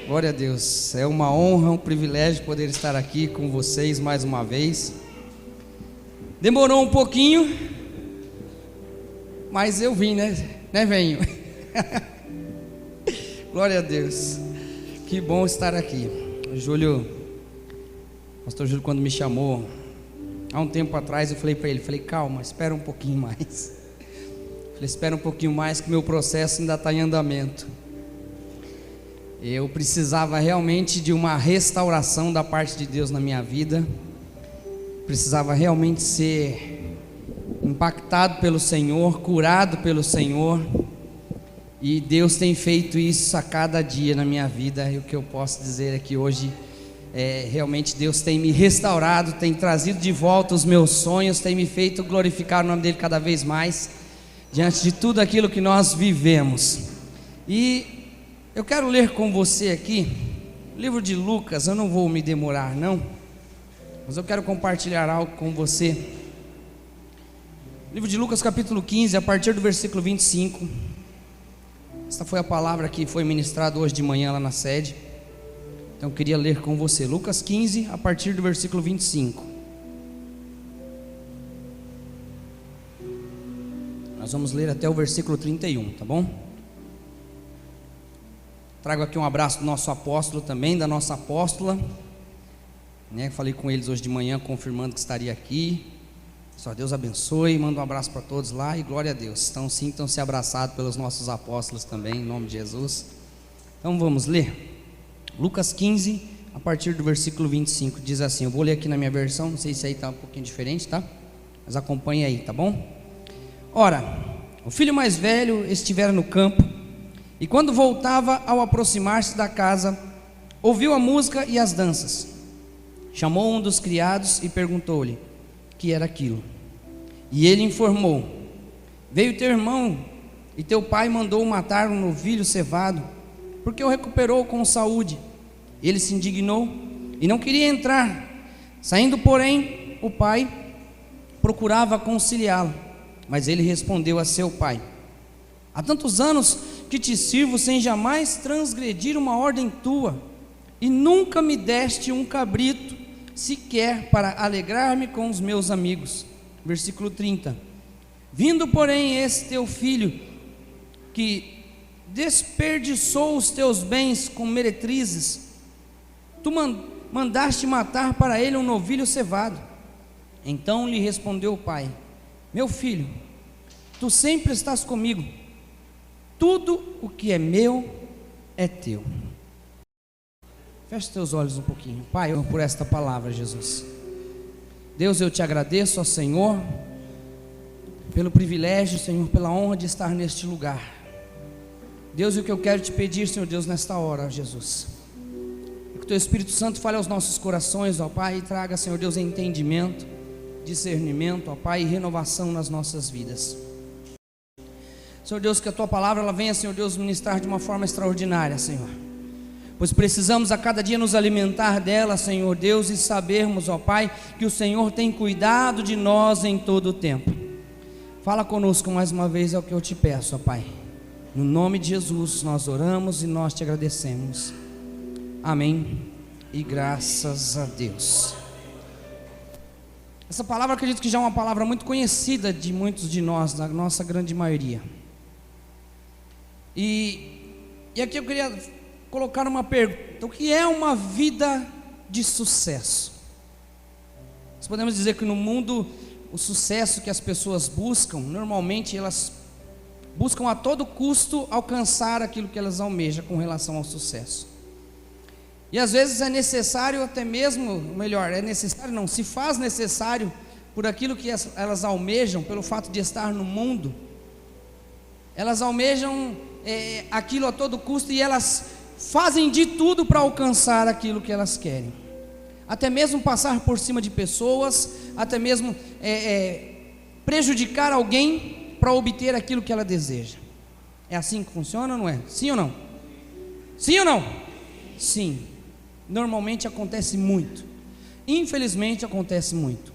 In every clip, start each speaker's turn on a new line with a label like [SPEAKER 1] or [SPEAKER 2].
[SPEAKER 1] Glória a Deus, é uma honra, um privilégio poder estar aqui com vocês mais uma vez. Demorou um pouquinho, mas eu vim, né, venho. Glória a Deus, que bom estar aqui. Pastor Júlio, quando me chamou, há um tempo atrás, eu falei para ele, calma, espera um pouquinho mais. Espera um pouquinho mais que meu processo ainda está em andamento. Eu precisava realmente de uma restauração da parte de Deus na minha vida. Precisava realmente ser impactado pelo Senhor, curado pelo Senhor. E Deus tem feito isso a cada dia na minha vida. E o que eu posso dizer é que hoje realmente Deus tem me restaurado, tem trazido de volta os meus sonhos, tem me feito glorificar o nome dele cada vez mais, diante de tudo aquilo que nós vivemos. E eu quero ler com você aqui o livro de Lucas. Eu não vou me demorar não, mas eu quero compartilhar algo com você. Livro de Lucas capítulo 15, a partir do versículo 25. Esta foi a palavra que foi ministrada hoje de manhã lá na sede. Então eu queria ler com você Lucas 15, a partir do versículo 25. Nós vamos ler até o versículo 31, tá bom? Trago aqui um abraço do nosso apóstolo também, da nossa apóstola, falei com eles hoje de manhã, confirmando que estaria aqui. Só Deus abençoe, manda um abraço para todos lá e glória a Deus. Então sintam-se abraçados pelos nossos apóstolos também, em nome de Jesus. Então vamos ler Lucas 15, a partir do versículo 25, diz assim. Eu vou ler aqui na minha versão, não sei se aí está um pouquinho diferente, tá? Mas acompanhe aí, tá bom? Ora, o filho mais velho estivera no campo, e quando voltava, ao aproximar-se da casa, ouviu a música e as danças. Chamou um dos criados e perguntou-lhe que era aquilo. E ele informou: veio teu irmão, e teu pai mandou matar um novilho cevado, porque o recuperou com saúde. Ele se indignou e não queria entrar. Saindo, porém, o pai procurava conciliá-lo, mas ele respondeu a seu pai: há tantos anos que te sirvo sem jamais transgredir uma ordem tua, e nunca me deste um cabrito sequer para alegrar-me com os meus amigos. Versículo 30. Vindo, porém, esse teu filho, que desperdiçou os teus bens com meretrizes, tu mandaste matar para ele um novilho cevado. Então lhe respondeu o pai: meu filho, tu sempre estás comigo, tudo o que é meu é teu. Feche teus olhos um pouquinho. Pai, por esta palavra, Jesus. Deus, eu te agradeço, ó Senhor, pelo privilégio, Senhor, pela honra de estar neste lugar. Deus, o que eu quero te pedir, Senhor Deus, nesta hora, ó Jesus, é que o teu Espírito Santo fale aos nossos corações, ó Pai, e traga, Senhor Deus, entendimento, discernimento, ó Pai, e renovação nas nossas vidas. Senhor Deus, que a tua palavra ela venha, Senhor Deus, ministrar de uma forma extraordinária, Senhor, pois precisamos a cada dia nos alimentar dela, Senhor Deus, e sabermos, ó Pai, que o Senhor tem cuidado de nós em todo o tempo. Fala conosco mais uma vez, é o que eu te peço, ó Pai. No nome de Jesus nós oramos e nós te agradecemos. Amém e graças a Deus. Essa palavra, acredito que já é uma palavra muito conhecida de muitos de nós, da nossa grande maioria. E aqui eu queria colocar uma pergunta: o que é uma vida de sucesso? Nós podemos dizer que no mundo, o sucesso que as pessoas buscam, normalmente elas buscam a todo custo alcançar aquilo que elas almejam com relação ao sucesso. E às vezes é necessário até mesmo, melhor, se faz necessário por aquilo que elas almejam, pelo fato de estar no mundo. Elas almejam aquilo a todo custo e elas fazem de tudo para alcançar aquilo que elas querem. Até mesmo passar por cima de pessoas, até mesmo prejudicar alguém para obter aquilo que ela deseja. É assim que funciona ou não é? Sim ou não? Sim ou não? Sim. Normalmente acontece muito. Infelizmente acontece muito.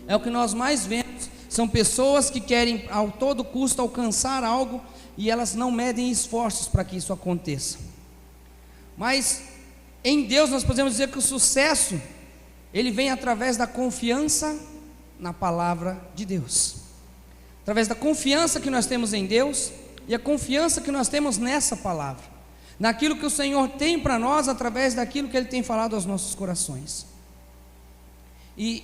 [SPEAKER 1] É o que nós mais vemos. São pessoas que querem a todo custo alcançar algo e elas não medem esforços para que isso aconteça. Mas em Deus nós podemos dizer que o sucesso, ele vem através da confiança na palavra de Deus, através da confiança que nós temos em Deus e a confiança que nós temos nessa palavra, naquilo que o Senhor tem para nós, através daquilo que Ele tem falado aos nossos corações. E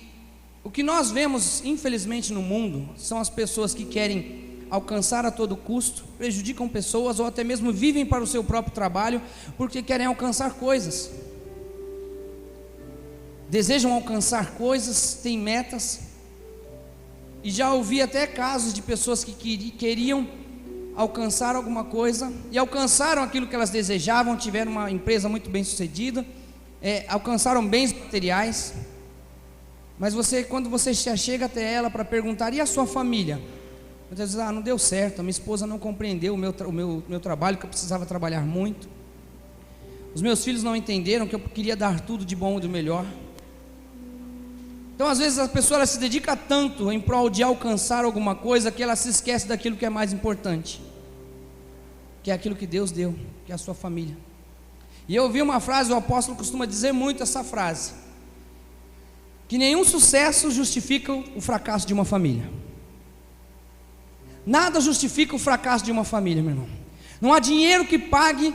[SPEAKER 1] o que nós vemos, infelizmente, no mundo, são as pessoas que querem alcançar a todo custo, prejudicam pessoas ou até mesmo vivem para o seu próprio trabalho, porque querem alcançar coisas, desejam alcançar coisas, têm metas. E já ouvi até casos de pessoas que queriam alcançar alguma coisa e alcançaram aquilo que elas desejavam, tiveram uma empresa muito bem sucedida, alcançaram bens materiais, mas quando você chega até ela para perguntar: e a sua família? Muitas vezes: não deu certo, a minha esposa não compreendeu o meu trabalho, que eu precisava trabalhar muito, os meus filhos não entenderam que eu queria dar tudo de bom e do melhor. Então às vezes a pessoa ela se dedica tanto em prol de alcançar alguma coisa, que ela se esquece daquilo que é mais importante, que é aquilo que Deus deu, que é a sua família. E eu ouvi uma frase, o apóstolo costuma dizer muito essa frase, que nenhum sucesso justifica o fracasso de uma família. Nada justifica o fracasso de uma família, meu irmão. Não há dinheiro que pague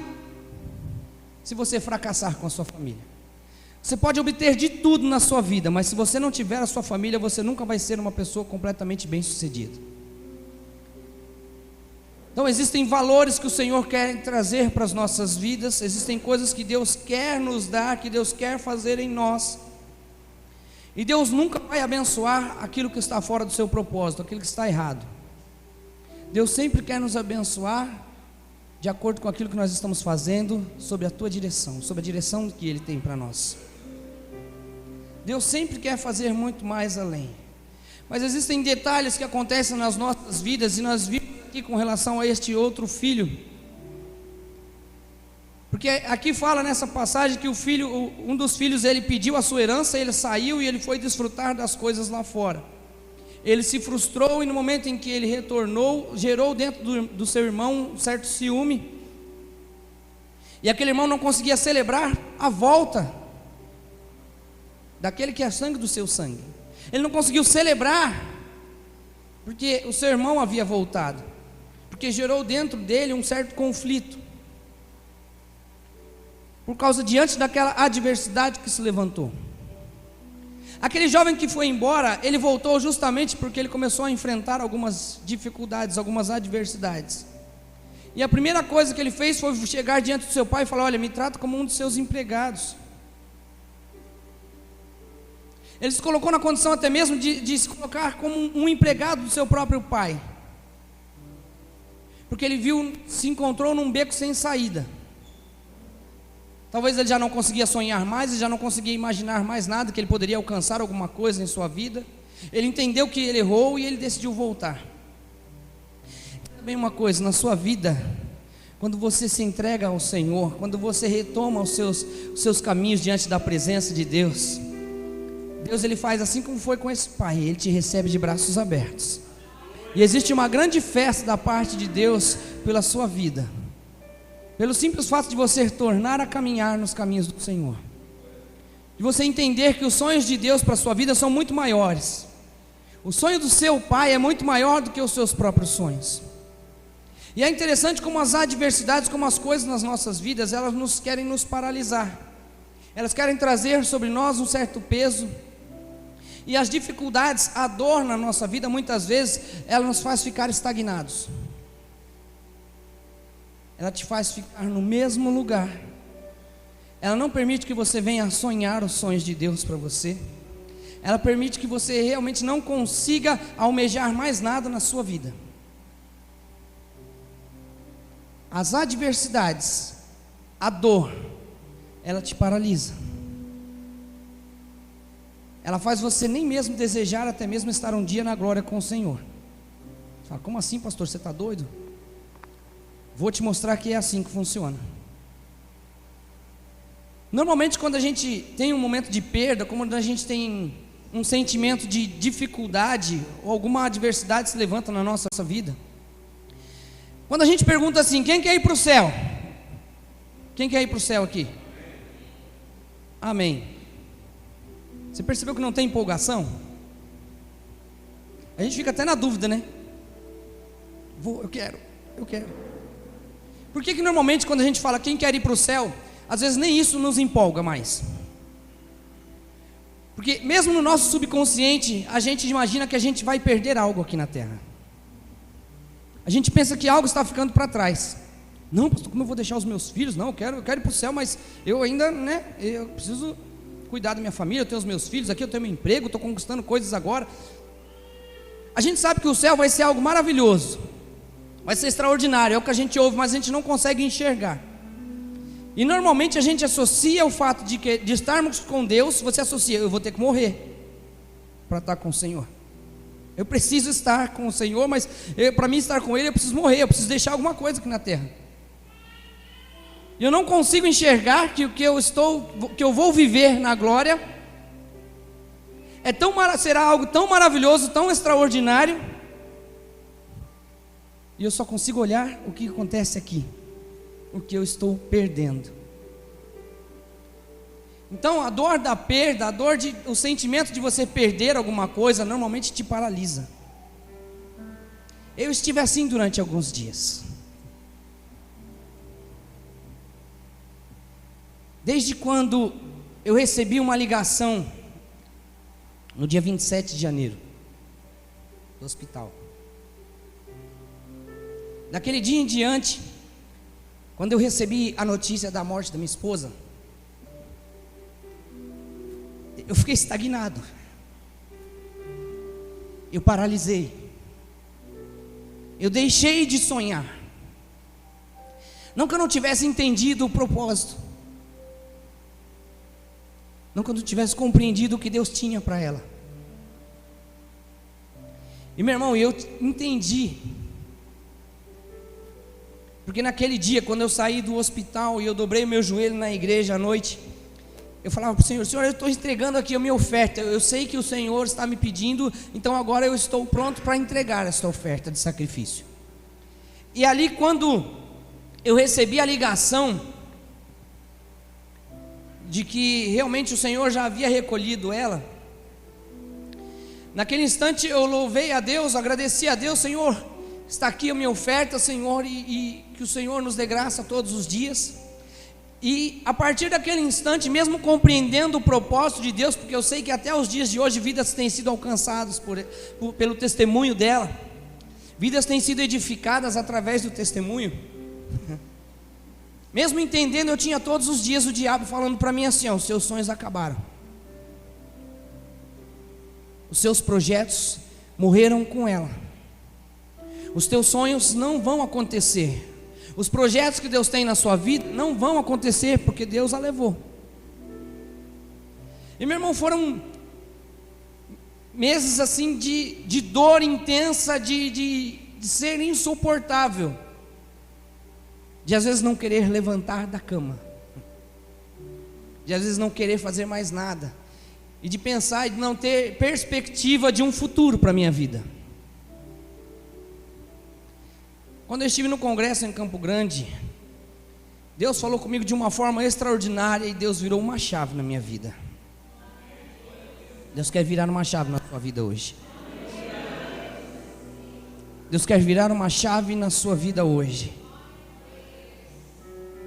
[SPEAKER 1] se você fracassar com a sua família. Você pode obter de tudo na sua vida, mas se você não tiver a sua família, você nunca vai ser uma pessoa completamente bem-sucedida. Então existem valores que o Senhor quer trazer para as nossas vidas, existem coisas que Deus quer nos dar, que Deus quer fazer em nós. E Deus nunca vai abençoar aquilo que está fora do seu propósito, aquilo que está errado. Deus sempre quer nos abençoar de acordo com aquilo que nós estamos fazendo, sob a tua direção, sob a direção que Ele tem para nós. Deus sempre quer fazer muito mais além. Mas existem detalhes que acontecem nas nossas vidas, e nós vimos aqui com relação a este outro filho. Porque aqui fala nessa passagem que um dos filhos, ele pediu a sua herança, ele saiu e ele foi desfrutar das coisas lá fora. Ele se frustrou e no momento em que ele retornou, gerou dentro do seu irmão um certo ciúme. E aquele irmão não conseguia celebrar a volta daquele que é sangue do seu sangue. Ele não conseguiu celebrar porque o seu irmão havia voltado, porque gerou dentro dele um certo conflito, por causa diante daquela adversidade que se levantou. Aquele jovem que foi embora, ele voltou justamente porque ele começou a enfrentar algumas dificuldades, algumas adversidades. E a primeira coisa que ele fez foi chegar diante do seu pai e falar: olha, me trata como um dos seus empregados. Ele se colocou na condição até mesmo de se colocar como um empregado do seu próprio pai, porque ele se encontrou num beco sem saída. Talvez ele já não conseguia sonhar mais, ele já não conseguia imaginar mais nada, que ele poderia alcançar alguma coisa em sua vida. Ele entendeu que ele errou e ele decidiu voltar. Também uma coisa, na sua vida, quando você se entrega ao Senhor, quando você retoma os seus caminhos diante da presença de Deus, Deus ele faz assim como foi com esse pai, Ele te recebe de braços abertos. E existe uma grande festa da parte de Deus pela sua vida, pelo simples fato de você tornar a caminhar nos caminhos do Senhor, de você entender que os sonhos de Deus para a sua vida são muito maiores. O sonho do seu pai é muito maior do que os seus próprios sonhos. E é interessante como as adversidades, como as coisas nas nossas vidas, elas querem nos paralisar, elas querem trazer sobre nós um certo peso. E as dificuldades, a dor na nossa vida, muitas vezes, ela nos faz ficar estagnados. Ela te faz ficar no mesmo lugar. Ela não permite que você venha sonhar os sonhos de Deus para você. Ela permite que você realmente não consiga almejar mais nada na sua vida. As adversidades, a dor, ela te paralisa. Ela faz você nem mesmo desejar até mesmo estar um dia na glória com o Senhor. Você fala: como assim, pastor, você está doido? Vou te mostrar que é assim que funciona. Normalmente quando a gente tem um momento de perda, quando a gente tem um sentimento de dificuldade, ou alguma adversidade se levanta na nossa vida, quando a gente pergunta assim: quem quer ir para o céu? Quem quer ir para o céu aqui? Amém. Você percebeu que não tem empolgação? A gente fica até na dúvida, né? Eu quero. Por que normalmente quando a gente fala quem quer ir para o céu, às vezes nem isso nos empolga mais? Porque mesmo no nosso subconsciente, a gente imagina que a gente vai perder algo aqui na terra. A gente pensa que algo está ficando para trás. Não, pastor, como eu vou deixar os meus filhos? Não, eu quero ir para o céu, mas eu ainda, eu preciso cuidar da minha família, eu tenho os meus filhos aqui, eu tenho meu emprego, estou conquistando coisas agora. A gente sabe que o céu vai ser algo maravilhoso, vai ser extraordinário, é o que a gente ouve, mas a gente não consegue enxergar. E normalmente a gente associa o fato de estarmos com Deus, você associa, eu vou ter que morrer para estar com o Senhor. Eu preciso estar com o Senhor, mas para mim estar com Ele eu preciso morrer, eu preciso deixar alguma coisa aqui na terra. E eu não consigo enxergar que o que eu vou viver na glória será algo tão maravilhoso, tão extraordinário. E eu só consigo olhar o que acontece aqui, o que eu estou perdendo. Então a dor da perda, o sentimento de você perder alguma coisa, normalmente te paralisa. Eu estive assim durante alguns dias. Desde quando eu recebi uma ligação, no dia 27 de janeiro, do hospital. Daquele dia em diante, quando eu recebi a notícia da morte da minha esposa, eu fiquei estagnado. Eu paralisei. Eu deixei de sonhar. Não que eu não tivesse entendido o propósito. Não que eu não tivesse compreendido o que Deus tinha para ela. E meu irmão, eu entendi. Porque naquele dia, quando eu saí do hospital e eu dobrei o meu joelho na igreja à noite, eu falava para o Senhor: Senhor, eu estou entregando aqui a minha oferta. Eu sei que o Senhor está me pedindo, então agora eu estou pronto para entregar esta oferta de sacrifício. E ali, quando eu recebi a ligação de que realmente o Senhor já havia recolhido ela, naquele instante eu louvei a Deus, agradeci a Deus: Senhor, está aqui a minha oferta, Senhor, e que o Senhor nos dê graça todos os dias. E a partir daquele instante, mesmo compreendendo o propósito de Deus, porque eu sei que até os dias de hoje vidas têm sido alcançadas pelo testemunho dela, vidas têm sido edificadas através do testemunho. Mesmo entendendo, eu tinha todos os dias o diabo falando para mim assim: ó, os seus sonhos acabaram, os seus projetos morreram com ela, os teus sonhos não vão acontecer, os projetos que Deus tem na sua vida não vão acontecer, porque Deus a levou. E meu irmão, foram meses assim de dor intensa, de ser insuportável, de às vezes não querer levantar da cama, de às vezes não querer fazer mais nada, e de pensar e de não ter perspectiva de um futuro para a minha vida. Quando eu estive no congresso em Campo Grande, Deus falou comigo de uma forma extraordinária, e Deus virou uma chave na minha vida. Deus quer virar uma chave na sua vida hoje. Deus quer virar uma chave na sua vida hoje.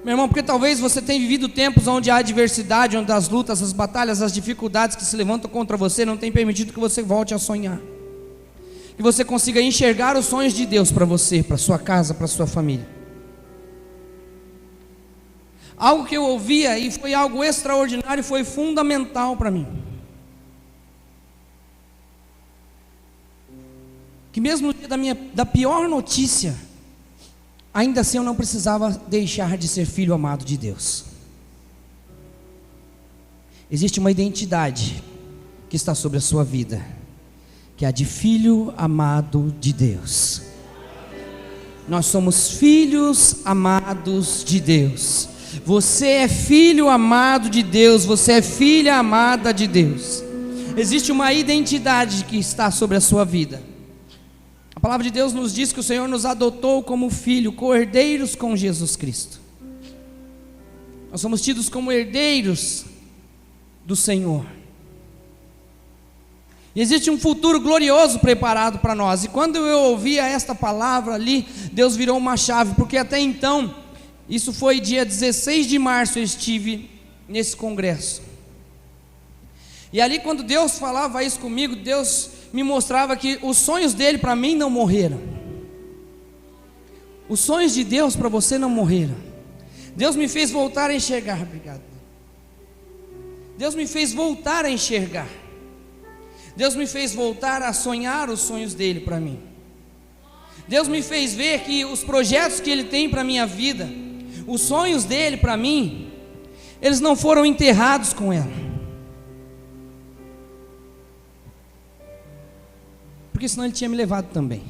[SPEAKER 1] Meu irmão, porque talvez você tenha vivido tempos onde a adversidade, onde as lutas, as batalhas, as dificuldades que se levantam contra você não tem permitido que você volte a sonhar, que você consiga enxergar os sonhos de Deus para você, para sua casa, para sua família. Algo que eu ouvia e foi algo extraordinário, foi fundamental para mim, que mesmo no dia da pior notícia, ainda assim eu não precisava deixar de ser filho amado de Deus. Existe uma identidade que está sobre a sua vida, que é a de filho amado de Deus. Nós somos filhos amados de Deus. Você é filho amado de Deus, você é filha amada de Deus. Existe uma identidade que está sobre a sua vida. A palavra de Deus nos diz que o Senhor nos adotou como filho, co-herdeiros com Jesus Cristo. Nós somos tidos como herdeiros do Senhor. E existe um futuro glorioso preparado para nós. E quando eu ouvia esta palavra ali, Deus virou uma chave, porque até então, isso foi dia 16 de março, eu estive nesse congresso. E ali, quando Deus falava isso comigo, Deus me mostrava que os sonhos dele para mim não morreram. Os sonhos de Deus para você não morreram. Deus me fez voltar a enxergar. Obrigado. Deus me fez voltar a enxergar. Deus me fez voltar a sonhar os sonhos dele para mim. Deus me fez ver que os projetos que ele tem para a minha vida, os sonhos dele para mim, eles não foram enterrados com ela. Porque senão ele tinha me levado também.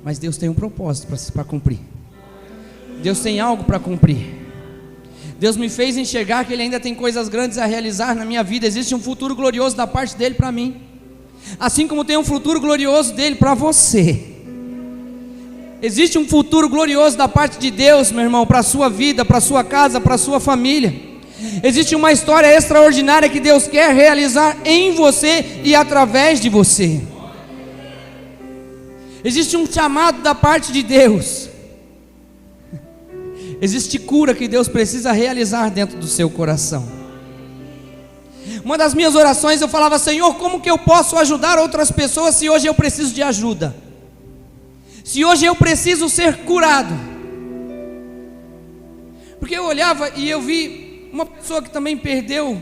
[SPEAKER 1] Mas Deus tem um propósito para cumprir. Deus tem algo para cumprir. Deus me fez enxergar que ele ainda tem coisas grandes a realizar na minha vida. Existe um futuro glorioso da parte dele para mim, assim como tem um futuro glorioso dele para você. Existe um futuro glorioso da parte de Deus, meu irmão, para a sua vida, para a sua casa, para a sua família. Existe uma história extraordinária que Deus quer realizar em você e através de você. Existe um chamado da parte de Deus. Existe cura que Deus precisa realizar dentro do seu coração. Uma das minhas orações eu falava: Senhor, como que eu posso ajudar outras pessoas se hoje eu preciso de ajuda? Se hoje eu preciso ser curado? Porque eu olhava e eu vi uma pessoa que também perdeu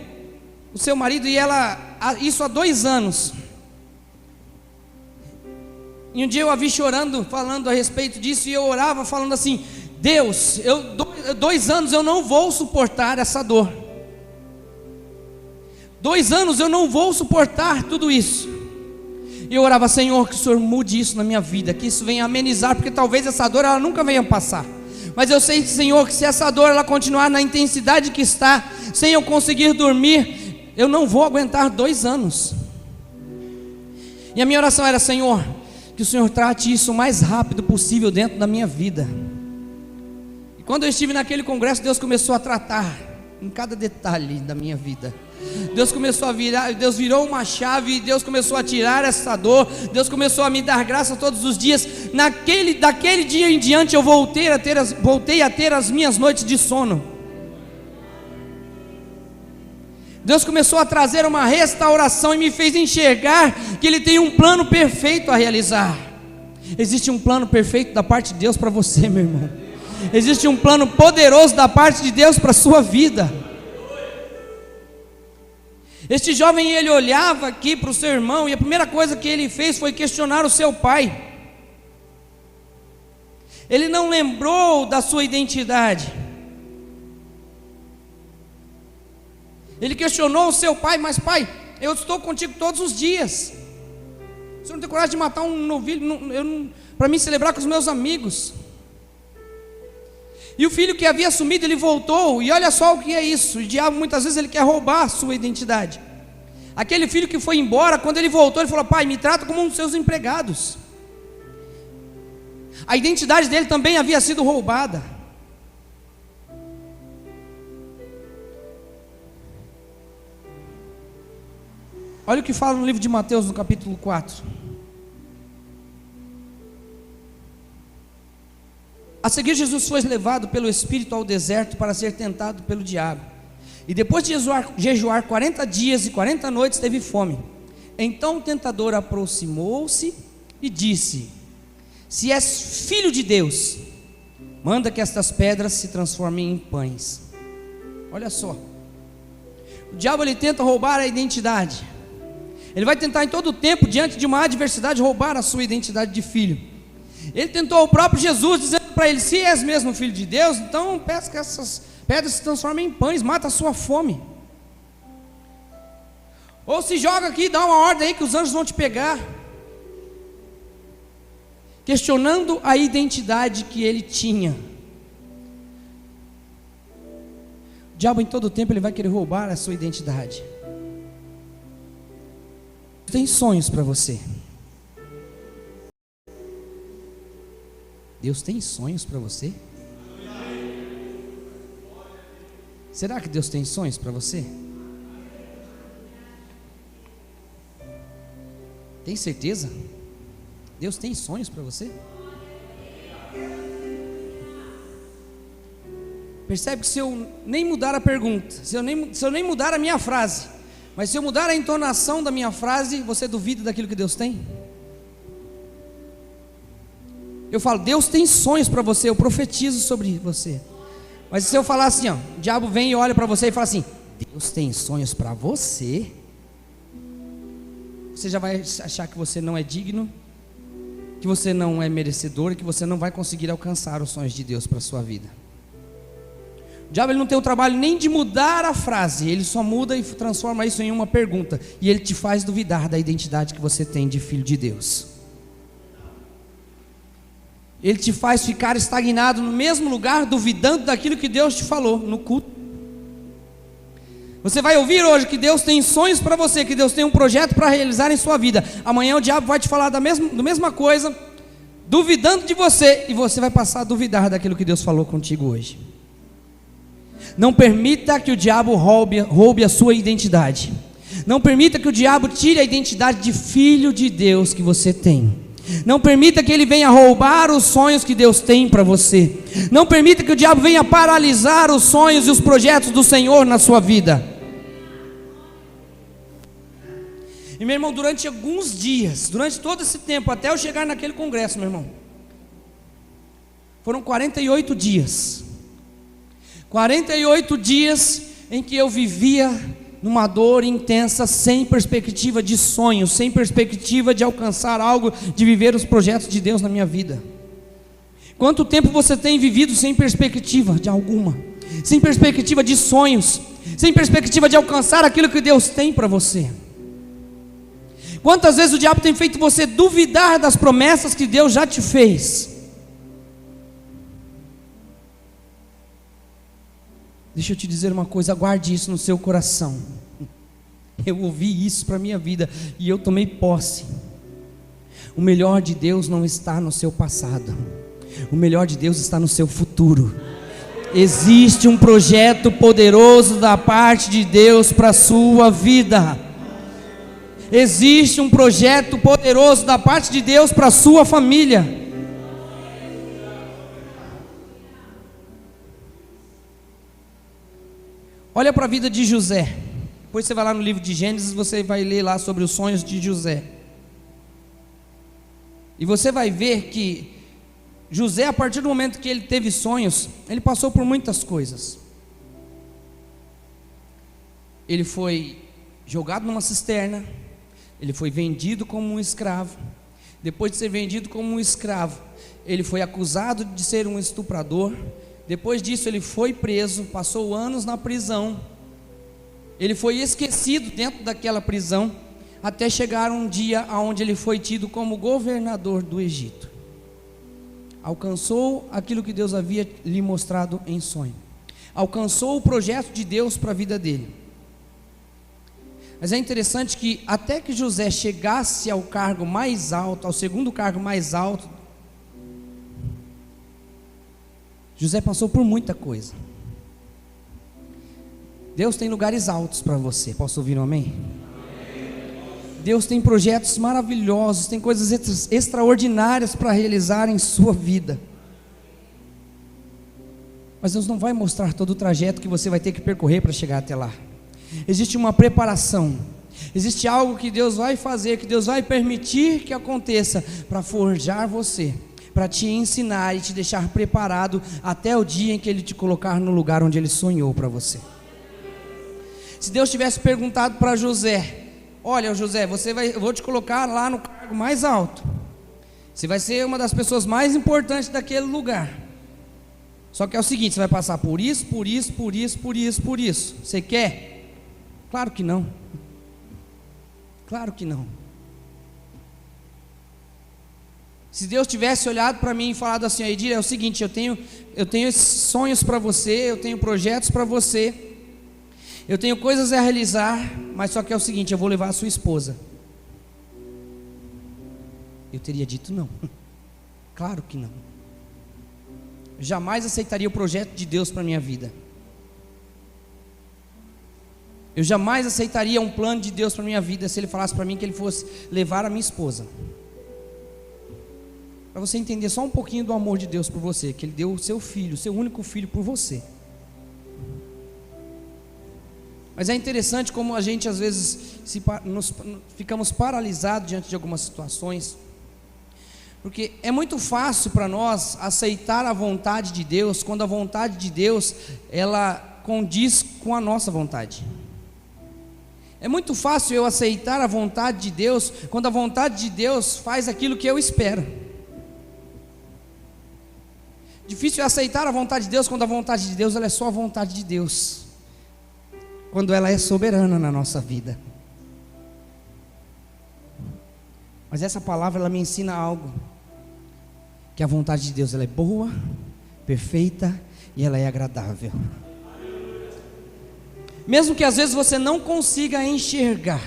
[SPEAKER 1] o seu marido, e ela, isso há 2 anos. E um dia eu a vi chorando, falando a respeito disso, e eu orava falando assim: Deus, 2 anos eu não vou suportar essa dor. 2 anos eu não vou suportar tudo isso. E eu orava: Senhor, que o Senhor mude isso na minha vida, que isso venha amenizar, porque talvez essa dor ela nunca venha passar. Mas eu sei, Senhor, que se essa dor ela continuar na intensidade que está, sem eu conseguir dormir, eu não vou aguentar 2 anos. E a minha oração era: Senhor, que o Senhor trate isso o mais rápido possível dentro da minha vida. E quando eu estive naquele congresso, Deus começou a tratar em cada detalhe da minha vida. Deus começou a virar, Deus virou uma chave, Deus começou a tirar essa dor, Deus começou a me dar graça todos os dias. Daquele dia em diante eu voltei a ter as minhas noites de sono. Deus começou a trazer uma restauração e me fez enxergar que Ele tem um plano perfeito a realizar. Existe um plano perfeito da parte de Deus para você, meu irmão. Existe um plano poderoso da parte de Deus para a sua vida. Este jovem, ele olhava aqui para o seu irmão, e a primeira coisa que ele fez foi questionar o seu pai. Ele não lembrou da sua identidade. Ele questionou o seu pai: mas pai, eu estou contigo todos os dias. Você não tem coragem de matar um novilho para mim celebrar com os meus amigos? E o filho que havia sumido, ele voltou, e olha só o que é isso. O diabo muitas vezes ele quer roubar a sua identidade. Aquele filho que foi embora, quando ele voltou, ele falou: pai, me trata como um dos seus empregados. A identidade dele também havia sido roubada. Olha o que fala no livro de Mateus, no capítulo 4. A seguir, Jesus foi levado pelo Espírito ao deserto para ser tentado pelo diabo. E depois de jejuar 40 dias e 40 noites, teve fome. Então o tentador aproximou-se e disse: se és filho de Deus, manda que estas pedras se transformem em pães. Olha só, o diabo ele tenta roubar a identidade. Ele vai tentar em todo o tempo, diante de uma adversidade, roubar a sua identidade de filho. Ele tentou o próprio Jesus, dizendo para ele: se és mesmo filho de Deus, então peça que essas pedras se transformem em pães, mata a sua fome. Ou se joga aqui, dá uma ordem aí que os anjos vão te pegar. Questionando a identidade que ele tinha. O diabo em todo o tempo ele vai querer roubar a sua identidade. Tem sonhos para você. Deus tem sonhos para você? Será que Deus tem sonhos para você? Tem certeza? Deus tem sonhos para você? Percebe que se eu nem mudar a pergunta, se eu nem mudar a minha frase, mas se eu mudar a entonação da minha frase, você duvida daquilo que Deus tem? Eu falo, Deus tem sonhos para você, eu profetizo sobre você. Mas se eu falar assim, ó, o diabo vem e olha para você e fala assim, Deus tem sonhos para você, você já vai achar que você não é digno, que você não é merecedor, que você não vai conseguir alcançar os sonhos de Deus para a sua vida. O diabo ele não tem o trabalho nem de mudar a frase, ele só muda e transforma isso em uma pergunta, e ele te faz duvidar da identidade que você tem de filho de Deus. Ele te faz ficar estagnado no mesmo lugar, duvidando daquilo que Deus te falou no culto. Você vai ouvir hoje que Deus tem sonhos para você, que Deus tem um projeto para realizar em sua vida. Amanhã o diabo vai te falar da mesma coisa, duvidando de você, e você vai passar a duvidar daquilo que Deus falou contigo hoje. Não permita que o diabo roube a sua identidade. Não permita que o diabo tire a identidade de filho de Deus que você tem. Não permita que ele venha roubar os sonhos que Deus tem para você. Não permita que o diabo venha paralisar os sonhos e os projetos do Senhor na sua vida. E meu irmão, durante alguns dias, durante todo esse tempo, até eu chegar naquele congresso, meu irmão, foram 48 dias. 48 dias em que eu vivia numa dor intensa, sem perspectiva de sonho, sem perspectiva de alcançar algo, de viver os projetos de Deus na minha vida. Quanto tempo você tem vivido sem perspectiva de alguma, sem perspectiva de sonhos, sem perspectiva de alcançar aquilo que Deus tem para você? Quantas vezes o diabo tem feito você duvidar das promessas que Deus já te fez? Deixa eu te dizer uma coisa, guarde isso no seu coração. Eu ouvi isso para a minha vida e eu tomei posse. O melhor de Deus não está no seu passado, o melhor de Deus está no seu futuro. Existe um projeto poderoso da parte de Deus para a sua vida. Existe um projeto poderoso da parte de Deus para a sua família. Olha para a vida de José. Depois você vai lá no livro de Gênesis, você vai ler lá sobre os sonhos de José. E você vai ver que José, a partir do momento que ele teve sonhos, ele passou por muitas coisas. Ele foi jogado numa cisterna, ele foi vendido como um escravo. Depois de ser vendido como um escravo, ele foi acusado de ser um estuprador. Depois disso ele foi preso, passou anos na prisão. Ele foi esquecido dentro daquela prisão, até chegar um dia onde ele foi tido como governador do Egito. Alcançou aquilo que Deus havia lhe mostrado em sonho. Alcançou o projeto de Deus para a vida dele. Mas é interessante que até que José chegasse ao cargo mais alto, ao segundo cargo mais alto, José passou por muita coisa. Deus tem lugares altos para você. Posso ouvir um amém? Deus tem projetos maravilhosos, tem coisas extraordinárias para realizar em sua vida. Mas Deus não vai mostrar todo o trajeto que você vai ter que percorrer para chegar até lá. Existe uma preparação, existe algo que Deus vai fazer, que Deus vai permitir que aconteça para forjar você, para te ensinar e te deixar preparado até o dia em que Ele te colocar no lugar onde Ele sonhou para você. Se Deus tivesse perguntado para José: olha José, eu vou te colocar lá no cargo mais alto, você vai ser uma das pessoas mais importantes daquele lugar, só que é o seguinte, você vai passar por isso, por isso, por isso, por isso, por isso, você quer? Claro que não. Claro que não. Se Deus tivesse olhado para mim e falado assim: Edir, é o seguinte, eu tenho esses sonhos para você, eu tenho projetos para você, eu tenho coisas a realizar, mas só que é o seguinte, eu vou levar a sua esposa. Eu teria dito não. Claro que não. Jamais aceitaria o projeto de Deus para a minha vida. Eu jamais aceitaria um plano de Deus para minha vida se Ele falasse para mim que Ele fosse levar a minha esposa. Para você entender só um pouquinho do amor de Deus por você, que Ele deu o seu filho, o seu único filho por você. Mas é interessante como a gente às vezes ficamos paralisados diante de algumas situações, porque é muito fácil para nós aceitar a vontade de Deus, quando a vontade de Deus, ela condiz com a nossa vontade. É muito fácil eu aceitar a vontade de Deus, quando a vontade de Deus faz aquilo que eu espero. Difícil é aceitar a vontade de Deus, quando a vontade de Deus, ela é só a vontade de Deus, quando ela é soberana na nossa vida. Mas essa palavra, ela me ensina algo, que a vontade de Deus, ela é boa, perfeita e ela é agradável. Mesmo que às vezes você não consiga enxergar,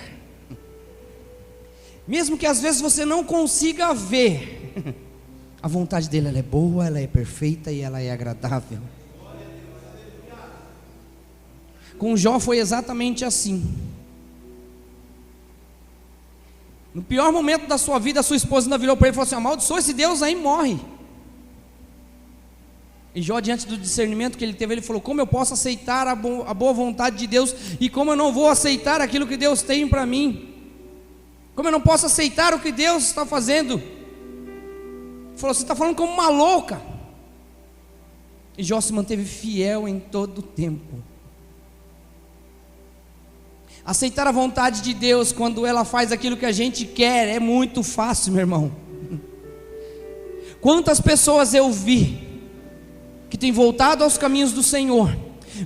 [SPEAKER 1] mesmo que às vezes você não consiga ver, a vontade dele, ela é boa, ela é perfeita e ela é agradável. Com Jó foi exatamente assim. No pior momento da sua vida, a sua esposa ainda virou para ele e falou assim: amaldiçoa esse Deus aí, morre. E Jó, diante do discernimento que ele teve, ele falou: como eu posso aceitar a boa vontade de Deus, e como eu não vou aceitar aquilo que Deus tem para mim? Como eu não posso aceitar o que Deus está fazendo? Ele falou: você está falando como uma louca. E Jó se manteve fiel em todo o tempo. Aceitar a vontade de Deus quando ela faz aquilo que a gente quer é muito fácil, meu irmão. Quantas pessoas eu vi que têm voltado aos caminhos do Senhor,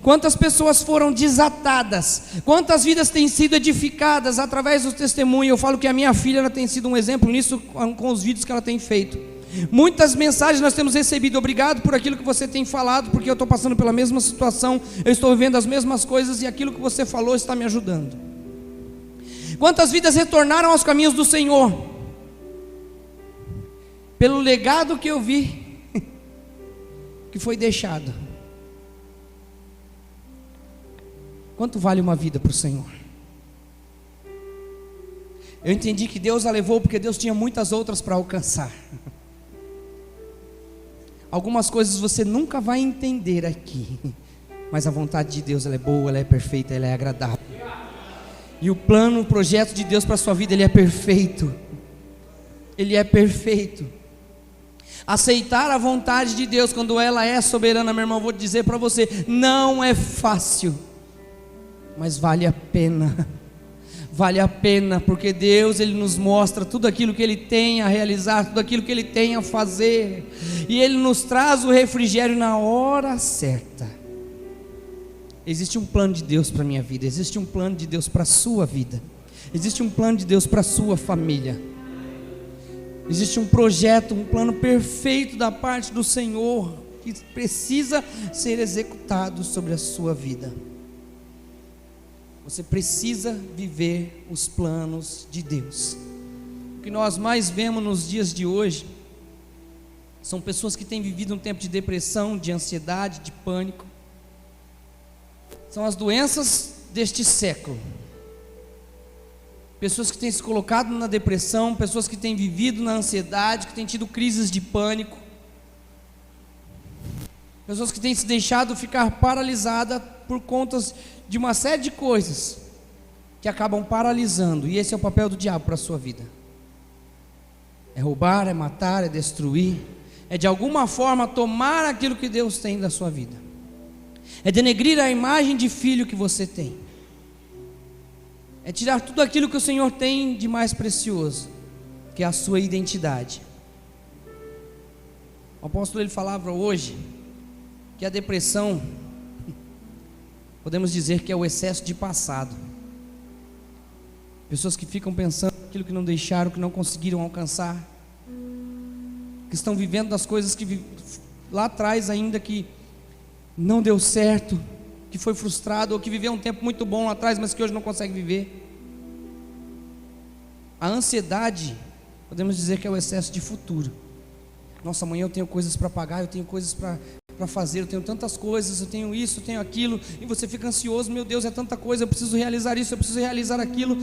[SPEAKER 1] quantas pessoas foram desatadas, quantas vidas têm sido edificadas através do testemunho. Eu falo que a minha filha, ela tem sido um exemplo nisso com os vídeos que ela tem feito. Muitas mensagens nós temos recebido: obrigado por aquilo que você tem falado, porque eu estou passando pela mesma situação, eu estou vivendo as mesmas coisas, e aquilo que você falou está me ajudando. Quantas vidas retornaram aos caminhos do Senhor pelo legado que eu vi que foi deixado. Quanto vale uma vida para o Senhor? Eu entendi que Deus a levou porque Deus tinha muitas outras para alcançar. Algumas coisas você nunca vai entender aqui, mas a vontade de Deus, ela é boa, ela é perfeita, ela é agradável. E o plano, o projeto de Deus para a sua vida, ele é perfeito. Ele é perfeito. Aceitar a vontade de Deus quando ela é soberana, meu irmão, vou dizer para você, não é fácil, mas vale a pena. Vale a pena, porque Deus, Ele nos mostra tudo aquilo que Ele tem a realizar, tudo aquilo que Ele tem a fazer, e Ele nos traz o refrigério na hora certa. Existe um plano de Deus para a minha vida, existe um plano de Deus para a sua vida, existe um plano de Deus para a sua família, existe um projeto, um plano perfeito da parte do Senhor, que precisa ser executado sobre a sua vida. Você precisa viver os planos de Deus. O que nós mais vemos nos dias de hoje são pessoas que têm vivido um tempo de depressão, de ansiedade, de pânico. São as doenças deste século. Pessoas que têm se colocado na depressão, pessoas que têm vivido na ansiedade, que têm tido crises de pânico, pessoas que têm se deixado ficar paralisadas por contas de uma série de coisas que acabam paralisando. E esse é o papel do diabo para a sua vida: é roubar, é matar, é destruir, é de alguma forma tomar aquilo que Deus tem da sua vida, é denegrir a imagem de filho que você tem, é tirar tudo aquilo que o Senhor tem de mais precioso, que é a sua identidade. O apóstolo, ele falava hoje que a depressão, podemos dizer que é o excesso de passado. Pessoas que ficam pensando aquilo que não deixaram, que não conseguiram alcançar, que estão vivendo das coisas que lá atrás ainda que não deu certo, que foi frustrado, ou que viveu um tempo muito bom lá atrás, mas que hoje não consegue viver. A ansiedade, podemos dizer que é o excesso de futuro. Nossa, amanhã eu tenho coisas para pagar, eu tenho coisas para para fazer, eu tenho tantas coisas, eu tenho isso, eu tenho aquilo, e você fica ansioso, meu Deus, é tanta coisa, eu preciso realizar isso, eu preciso realizar aquilo.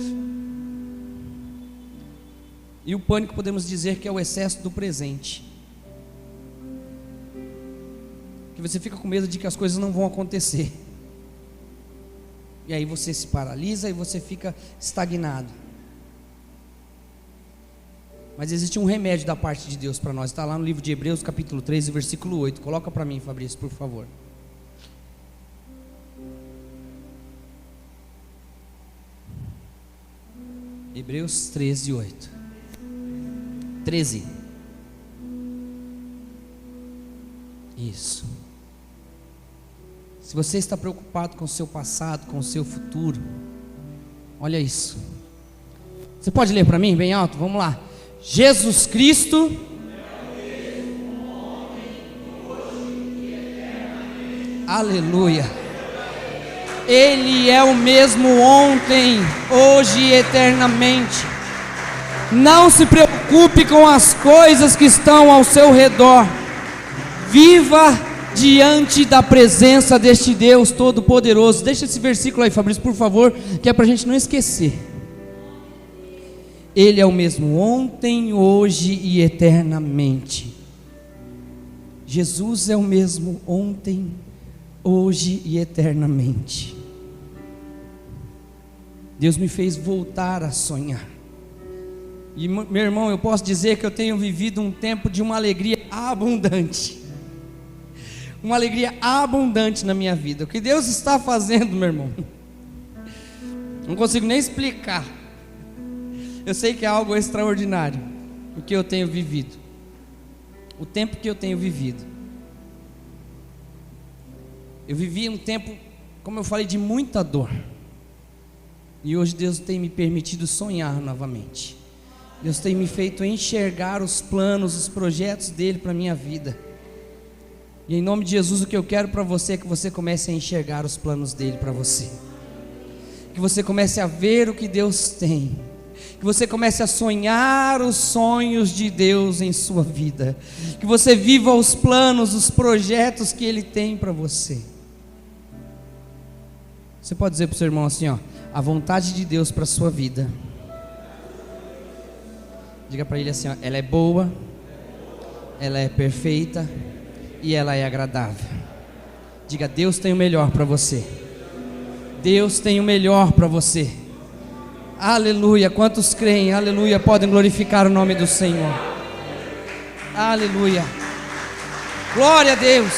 [SPEAKER 1] E o pânico, podemos dizer que é o excesso do presente, que você fica com medo de que as coisas não vão acontecer, e aí você se paralisa e você fica estagnado. Mas existe um remédio da parte de Deus para nós, está lá no livro de Hebreus capítulo 13, versículo 8, coloca para mim, Fabrício, por favor. Hebreus 13, 8. 13. Isso. Se você está preocupado com o seu passado, com o seu futuro, olha isso. Você pode ler para mim bem alto? Vamos lá. Jesus Cristo aleluia. Ele é o mesmo ontem, hoje e eternamente. Não se preocupe com as coisas que estão ao seu redor. Viva diante da presença deste Deus Todo-Poderoso. Deixa esse versículo aí, Fabrício, por favor, que é para a gente não esquecer. Ele é o mesmo ontem, hoje e eternamente. Jesus é o mesmo ontem, hoje e eternamente. Deus me fez voltar a sonhar. E meu irmão, eu posso dizer que eu tenho vivido um tempo de uma alegria abundante. Uma alegria abundante na minha vida. O que Deus está fazendo, meu irmão, não consigo nem explicar. Eu sei que é algo extraordinário o que eu tenho vivido, o tempo que eu tenho vivido. Eu vivi um tempo, como eu falei, de muita dor. E hoje Deus tem me permitido sonhar novamente. Deus tem me feito enxergar os planos, os projetos dele para a minha vida. E em nome de Jesus, o que eu quero para você é que você comece a enxergar os planos dele para você. Que você comece a ver o que Deus tem. Que você comece a sonhar os sonhos de Deus em sua vida. Que você viva os planos, os projetos que ele tem para você. Você pode dizer para o seu irmão assim, ó: a vontade de Deus para a sua vida. Diga para ele assim, ó: ela é boa, ela é perfeita e ela é agradável. Diga: Deus tem o melhor para você. Deus tem o melhor para você. Aleluia. Quantos creem? Aleluia. Podem glorificar o nome do Senhor. Aleluia. Glória a Deus.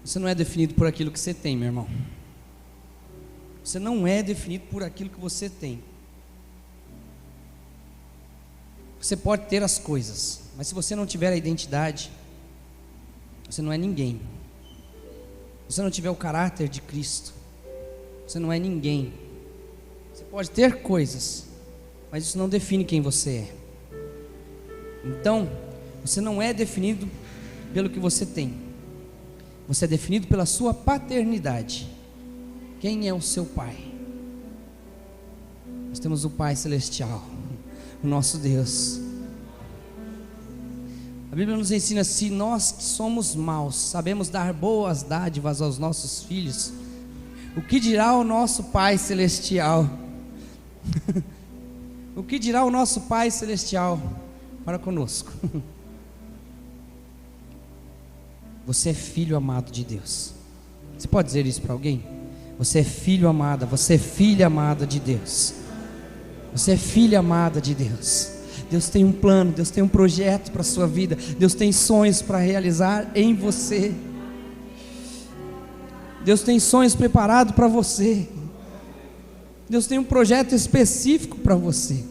[SPEAKER 1] Você não é definido por aquilo que você tem, meu irmão. Você não é definido por aquilo que você tem. Você pode ter as coisas, mas se você não tiver a identidade, você não é ninguém. Se você não tiver o caráter de Cristo, você não é ninguém. Você pode ter coisas, mas isso não define quem você é. Então, você não é definido pelo que você tem. Você é definido pela sua paternidade. Quem é o seu pai? Nós temos o Pai Celestial, o nosso Deus. A Bíblia nos ensina: se nós que somos maus sabemos dar boas dádivas aos nossos filhos, o que dirá o nosso Pai Celestial? O que dirá o nosso Pai Celestial para conosco? Você é filho amado de Deus. Você pode dizer isso para alguém? Você é filho amado, você é filha amada de Deus. Você é filha amada de Deus. Deus tem um plano, Deus tem um projeto para a sua vida. Deus tem sonhos para realizar em você. Deus tem sonhos preparados para você. Deus tem um projeto específico para você.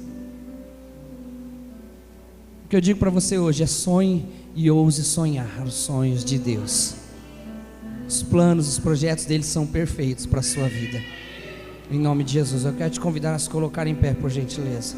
[SPEAKER 1] O que eu digo para você hoje é: sonhe e ouse sonhar os sonhos de Deus. Os planos, os projetos dele são perfeitos para a sua vida. Em nome de Jesus, eu quero te convidar a se colocar em pé, por gentileza.